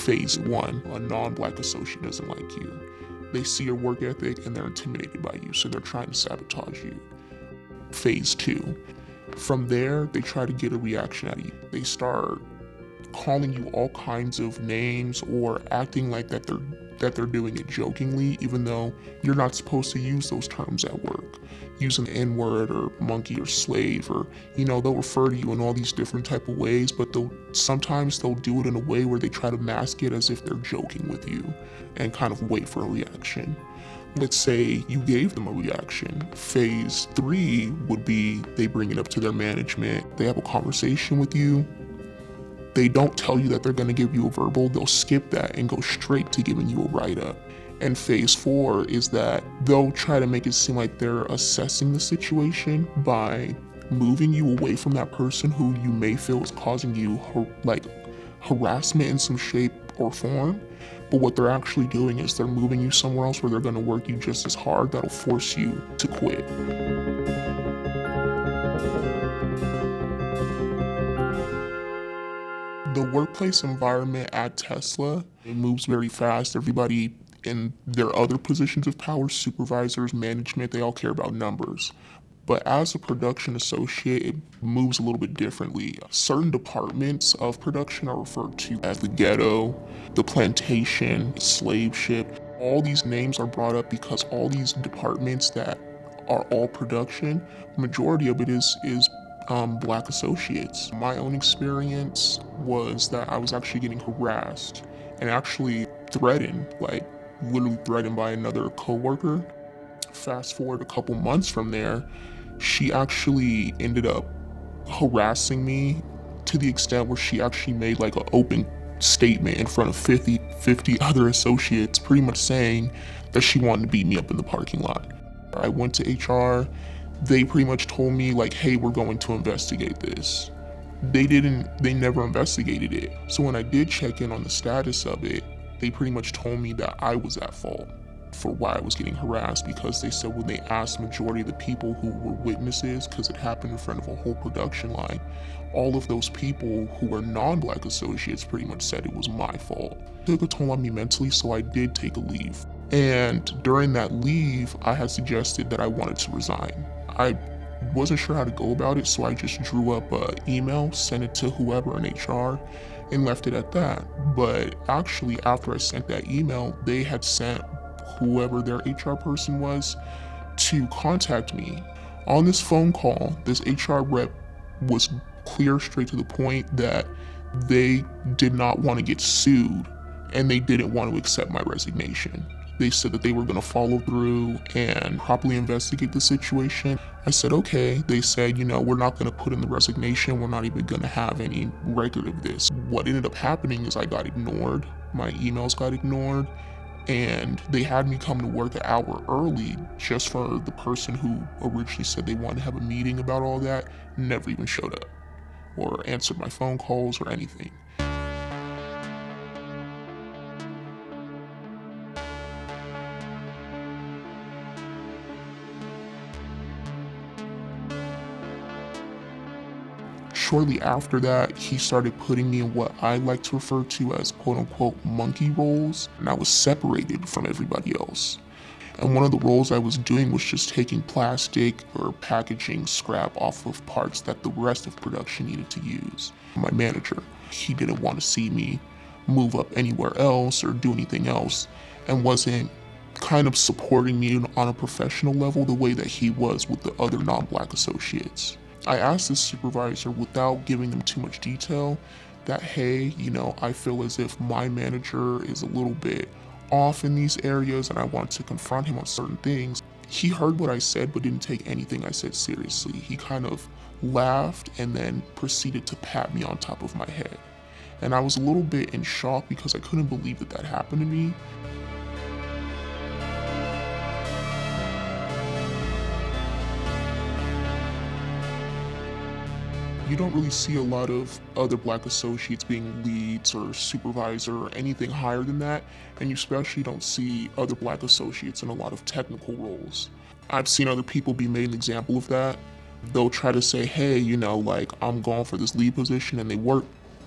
Phase 1, a non-black associate doesn't like you. They see your work ethic and they're intimidated by you, so they're trying to sabotage you. Phase 2. From there, they try to get a reaction out of you. They start calling you all kinds of names or acting like that they're doing it jokingly, even though you're not supposed to use those terms at work. Using the N-word or monkey or slave, or they'll refer to you in all these different type of ways, but sometimes they'll do it in a way where they try to mask it as if they're joking with you and kind of wait for a reaction. Let's say you gave them a reaction. Phase 3 would be they bring it up to their management. They have a conversation with you. They don't tell you that they're going to give you a verbal. They'll skip that and go straight to giving you a write-up. And phase 4 is that they'll try to make it seem like they're assessing the situation by moving you away from that person who you may feel is causing you harassment in some shape or form. But what they're actually doing is they're moving you somewhere else where they're going to work you just as hard. That'll force you to quit. The workplace environment at Tesla, it moves very fast. Everybody in their other positions of power, supervisors, management, they all care about numbers. But as a production associate, it moves a little bit differently. Certain departments of production are referred to as the ghetto, the plantation, slave ship. All these names are brought up because all these departments that are all production, majority of it is black associates. My own experience was that I was actually getting harassed and actually threatened, literally threatened by another coworker. Fast forward a couple months from there, she actually ended up harassing me to the extent where she actually made an open statement in front of 50 other associates, pretty much saying that she wanted to beat me up in the parking lot. I went to HR. They pretty much told me hey, we're going to investigate this. They never investigated it. So when I did check in on the status of it, they pretty much told me that I was at fault for why I was getting harassed, because they said when they asked majority of the people who were witnesses, because it happened in front of a whole production line, all of those people who were non-black associates pretty much said it was my fault. It took a toll on me mentally, so I did take a leave. And during that leave, I had suggested that I wanted to resign. I wasn't sure how to go about it, so I just drew up an email, sent it to whoever in HR, and left it at that. But actually, after I sent that email, they had sent whoever their HR person was to contact me. On this phone call, this HR rep was clear, straight to the point, that they did not want to get sued and they didn't want to accept my resignation. They said that they were going to follow through and properly investigate the situation. I said, okay. They said, we're not going to put in the resignation. We're not even going to have any record of this. What ended up happening is I got ignored. My emails got ignored. And they had me come to work an hour early just for the person who originally said they wanted to have a meeting about all that never even showed up or answered my phone calls or anything. Shortly after that, he started putting me in what I like to refer to as quote-unquote monkey roles, and I was separated from everybody else. And one of the roles I was doing was just taking plastic or packaging scrap off of parts that the rest of production needed to use. My manager, he didn't want to see me move up anywhere else or do anything else, and wasn't kind of supporting me on a professional level the way that he was with the other non-black associates. I asked the supervisor, without giving them too much detail, that, hey, I feel as if my manager is a little bit off in these areas and I want to confront him on certain things. He heard what I said but didn't take anything I said seriously. He kind of laughed and then proceeded to pat me on top of my head. And I was a little bit in shock because I couldn't believe that happened to me. You don't really see a lot of other black associates being leads or supervisor or anything higher than that, and you especially don't see other black associates in a lot of technical roles. I've seen other people be made an example of that. They'll try to say, hey, I'm going for this lead position, and they work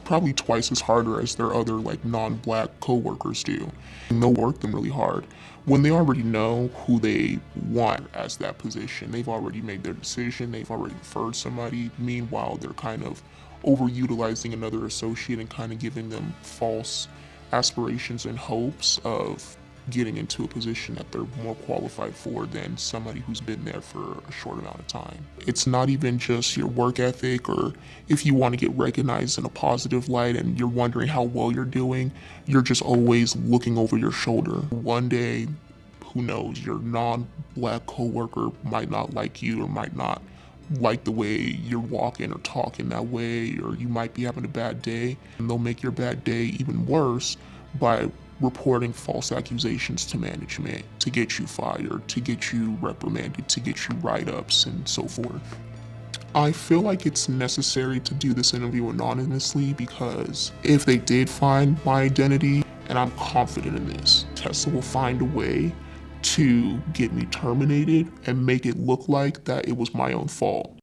probably twice as harder as their other like non-black coworkers do. And they'll work them really hard when they already know who they want as that position. They've already made their decision, they've already referred somebody. Meanwhile, they're kind of overutilizing another associate and kind of giving them false aspirations and hopes of getting into a position that they're more qualified for than somebody who's been there for a short amount of time. It's not even just your work ethic, or if you want to get recognized in a positive light and you're wondering how well you're doing, you're just always looking over your shoulder. One day, who knows, your non-black coworker might not like you or might not like the way you're walking or talking that way, or you might be having a bad day, and they'll make your bad day even worse by reporting false accusations to management to get you fired, to get you reprimanded, to get you write-ups, and so forth. I feel like it's necessary to do this interview anonymously because if they did find my identity, and I'm confident in this, Tesla will find a way to get me terminated and make it look like that it was my own fault.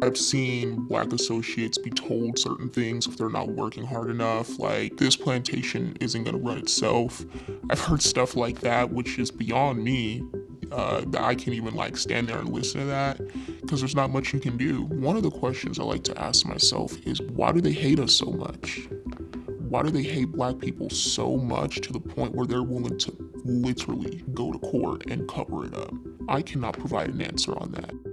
I've seen black associates be told certain things if they're not working hard enough, like this plantation isn't gonna run itself. I've heard stuff like that, which is beyond me, that I can't even like stand there and listen to that, because there's not much you can do. One of the questions I like to ask myself is, why do they hate us so much? Why do they hate black people so much to the point where they're willing to literally go to court and cover it up? I cannot provide an answer on that.